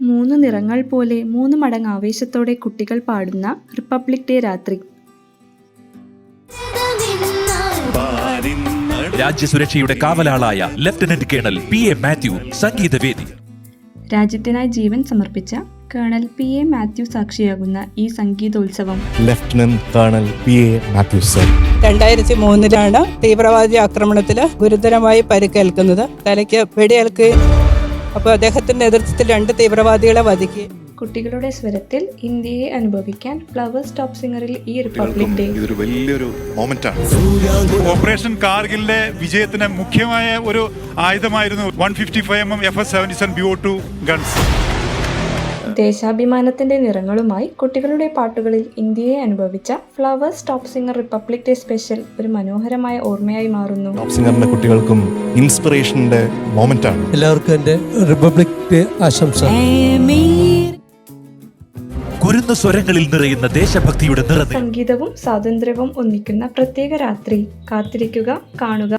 മൂന്ന് നിറങ്ങൾ പോലെ 3 മടങ്ങ് ആവേശത്തോടെ കുട്ടികൾ പാടുന്ന റിപ്പബ്ലിക് ഡേ രാത്രി. രാജ്യസുരക്ഷയുടെ കാവലാളായ ലഫ്റ്റനന്റ് കേണൽ PA മാത്യു സംഗീതവേദി. രാജ്യത്തിനായി ജീവൻ സമർപ്പിച്ച കേണൽ PA മാത്യു സാക്ഷിയാകുന്ന ഈ സംഗീതോത്സവം lieutenant colonel PA Mathew sir 2003 തീവ്രവാദി ആക്രമണത്തിൽ ഗുരുതരമായി പരിക്കേൽക്കുന്നത്. തലയ്ക്ക് വെടിയേൽക്കുകയും അപ്പോൾ അദ്ദേഹത്തിന്റെ നേതൃത്വത്തിൽ 2 തീവ്രവാദികളെ വധിക്കുകയും. കുട്ടികളുടെ സ്വരത്തിൽ ഇന്ത്യയെ അനുഭവിക്കാൻ ഫ്ലവേഴ്സ് ടോപ്പ് സിംഗറിൽ ഈ റിപ്പബ്ലിക് ഡേ ഇതൊരു വലിയൊരു മൊമെന്റാണ്. ഓപ്പറേഷൻ കാർഗിലിന്റെ വിജയത്തിന് മുഖ്യമായ ഒരു ആയുധമായിരുന്നു 155mm FS-77 BO2 ഗൺസ്. ദേശാഭിമാനത്തിന്റെ നിറങ്ങളുമായി കുട്ടികളുടെ പാട്ടുകളിൽ ഇന്ത്യയെ അനുഭവിച്ച flowers top singer republic day special ഒരു മനോഹരമായ ഓർമ്മയായി മാറുന്നു. ടോപ്പ് സിംഗറിന്റെ കുട്ടികൾക്കും ഇൻസ്പിറേഷന്റെ മൊമെന്റാണ്. എല്ലാവർക്കും എൻ്റെ റിപ്പബ്ലിക് ഡേ ആശംസ. കുരുന്ന സ്വരങ്ങളിൽ നിറയുന്ന ദേശഭക്തിയുടെ നിറങ്ങൾ. സംഗീതവും സ്വാതന്ത്ര്യവും ഒന്നിക്കുന്ന പ്രത്യേക രാത്രി. കാത്തിരിക്കുക, കാണുക.